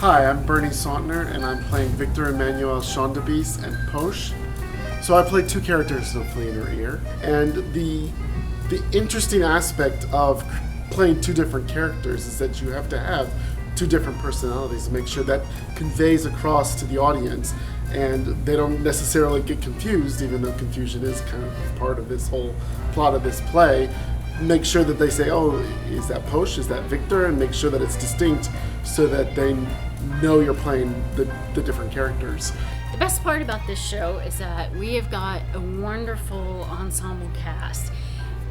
Hi, I'm Bernie Sauntner, and I'm playing Victor Emmanuel Chandabis and Poche. So I play two characters in Flea In Her Ear, and the interesting aspect of playing two different characters is that you have to have two different personalities to make sure that conveys across to the audience, and they don't necessarily get confused, even though confusion is kind of part of this whole plot of this play. Make sure that they say, oh, is that Poche, is that Victor, and make sure that it's distinct so that they know you're playing the different characters. The best part about this show is that we have got a wonderful ensemble cast.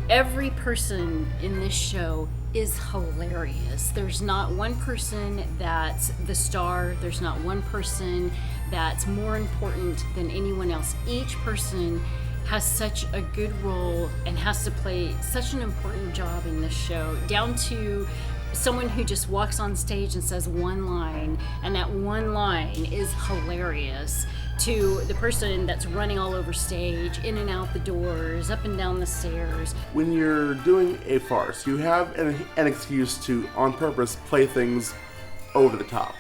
Every person in this show is hilarious. There's not one person that's the star. There's not one person that's more important than anyone else. Each person has such a good role and has to play such an important job in this show, down to someone who just walks on stage and says one line, and that one line is hilarious, to the person that's running all over stage, in and out the doors, up and down the stairs. When you're doing a farce, you have an excuse to, on purpose, play things over the top.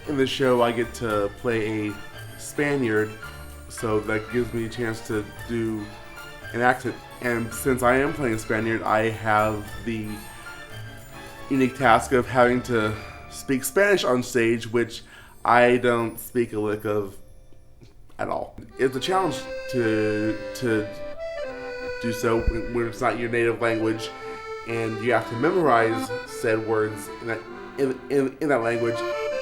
In this show, I get to play a Spaniard, so that gives me a chance to do an accent. And since I am playing a Spaniard, I have the unique task of having to speak Spanish on stage, which I don't speak a lick of at all. It's a challenge to do so when it's not your native language, and you have to memorize said words in that language,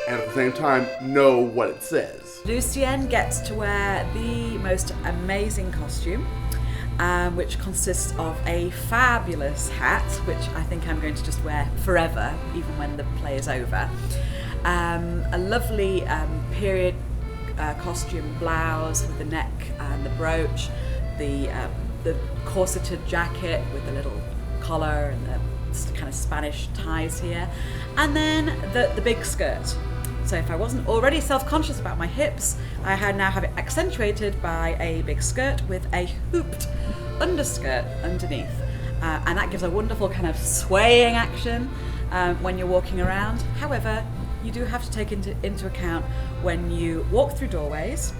and at the same time know what it says. Lucienne gets to wear the most amazing costume, which consists of a fabulous hat, which I think I'm going to just wear forever, even when the play is over. A lovely period costume blouse with the neck and the brooch, the corseted jacket with the little collar and the kind of Spanish ties here, and then the big skirt. So if I wasn't already self-conscious about my hips, I now have it accentuated by a big skirt with a hooped underskirt underneath. And that gives a wonderful kind of swaying action when you're walking around. However, you do have to take into account when you walk through doorways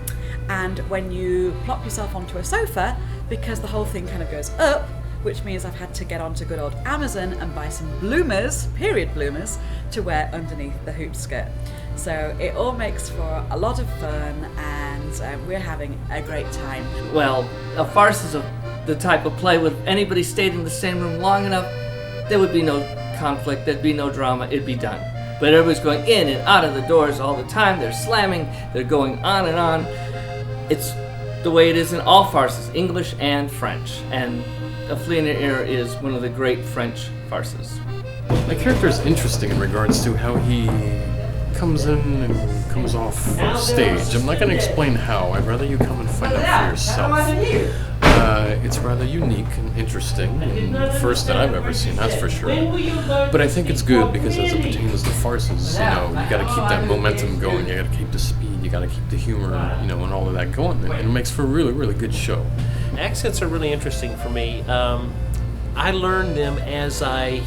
and when you plop yourself onto a sofa, because the whole thing kind of goes up, which means I've had to get onto good old Amazon and buy some bloomers, period bloomers, to wear underneath the hooped skirt. So it all makes for a lot of fun, and we're having a great time. Well, a farce is the type of play with anybody stayed in the same room long enough, there would be no conflict, there'd be no drama, it'd be done. But everybody's going in and out of the doors all the time, they're slamming, they're going on and on. It's the way it is in all farces, English and French. And A Flea In Her Ear is one of the great French farces. My character is interesting in regards to how he comes in and comes off stage. I'm not going to explain how. I'd rather you come and find out for yourself. It's rather unique and interesting, and the first that I've ever seen, that's for sure. But I think it's good because as it pertains to farces, you got to keep that momentum going, you got to keep the speed, you got to keep the humor, and all of that going, and it makes for a really, really good show. Accents are really interesting for me. I learned them as I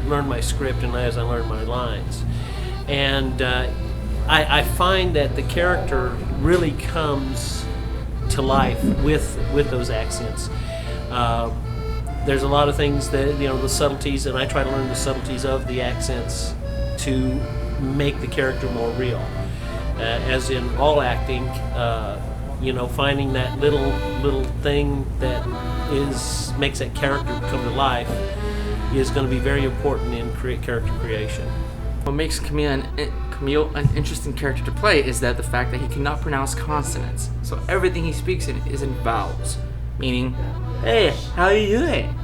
learned my script and as I learned my lines. And I find that the character really comes to life with those accents. There's a lot of things that, the subtleties, and I try to learn the subtleties of the accents to make the character more real. As in all acting, finding that little thing that makes that character come to life is going to be very important in character creation. What makes Camille an interesting character to play is that the fact that he cannot pronounce consonants. So everything he speaks in is in vowels, meaning, hey, how you doing?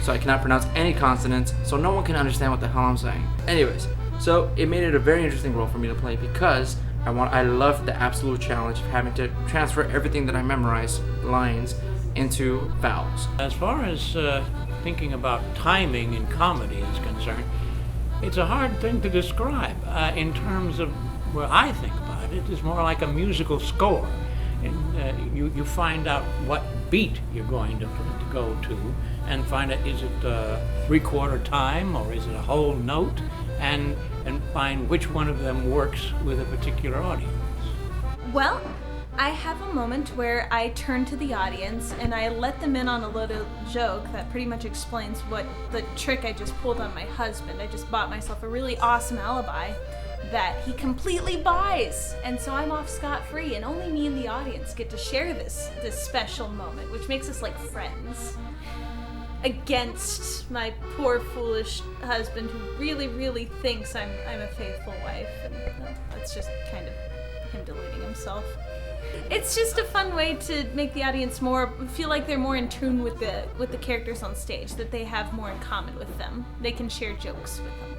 So I cannot pronounce any consonants, so no one can understand what the hell I'm saying. Anyways, so it made it a very interesting role for me to play because I love the absolute challenge of having to transfer everything that I memorize, lines, into vowels. As far as thinking about timing in comedy is concerned, it's a hard thing to describe in terms of, well, I think about it, it's more like a musical score. And you find out what beat you're going to go to, and find out, is it 3/4 time or is it a whole note, and find which one of them works with a particular audience. Well, I have a moment where I turn to the audience and I let them in on a little joke that pretty much explains what the trick I just pulled on my husband. I just bought myself a really awesome alibi that he completely buys, and so I'm off scot-free, and only me and the audience get to share this special moment, which makes us like friends against my poor foolish husband who really thinks I'm a faithful wife, and that's just kind of him deluding himself. It's just a fun way to make the audience feel like they're more in tune with the characters on stage, that they have more in common with them. They can share jokes with them,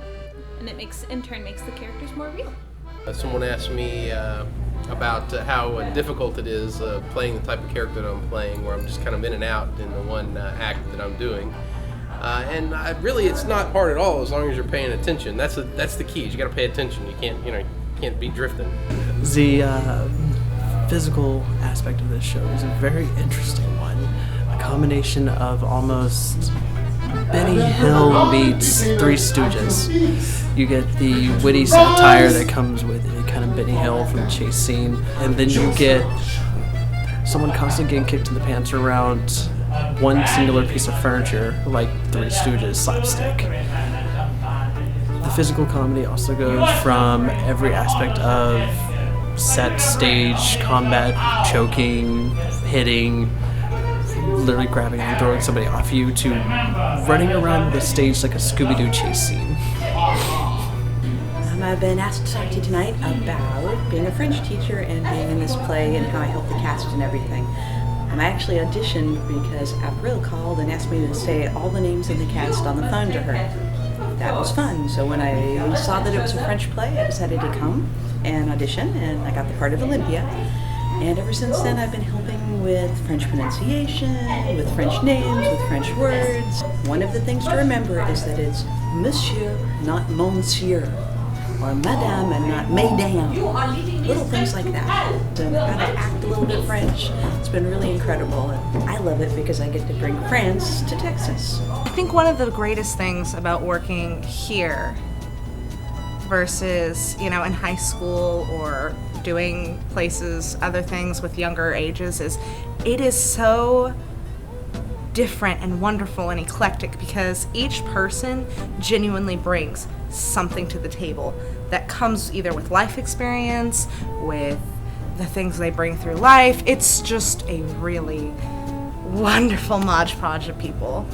and it in turn makes the characters more real. Someone asked me about how difficult it is playing the type of character that I'm playing, where I'm just kind of in and out in the one act that I'm doing. And really, it's not hard at all as long as you're paying attention. That's the key. You got to pay attention. You can't be drifting. The physical aspect of this show is a very interesting one. A combination of almost Benny Hill meets Three Stooges. You get the witty satire that comes with it, kind of Benny Hill from the chase scene, and then you get someone constantly getting kicked in the pants around one singular piece of furniture, like Three Stooges slapstick. The physical comedy also goes from every aspect of set, stage, combat, choking, hitting, literally grabbing and throwing somebody off you, to running around the stage like a Scooby-Doo chase scene. I've been asked to talk to you tonight about being a French teacher and being in this play and how I help the cast and everything. I actually auditioned because April called and asked me to say all the names of the cast on the phone to her. That was fun. So when I saw that it was a French play, I decided to come and audition, and I got the part of Olympia. And ever since then, I've been helping with French pronunciation, with French names, with French words. One of the things to remember is that it's monsieur, not monsieur, or madame and not mesdames. Little things like that. And how to act a little bit French. It's been really incredible. And I love it because I get to bring France to Texas. I think one of the greatest things about working here versus, in high school or doing other things with younger ages is it is so different and wonderful and eclectic, because each person genuinely brings something to the table that comes either with life experience, with the things they bring through life. It's just a really wonderful modge podge of people.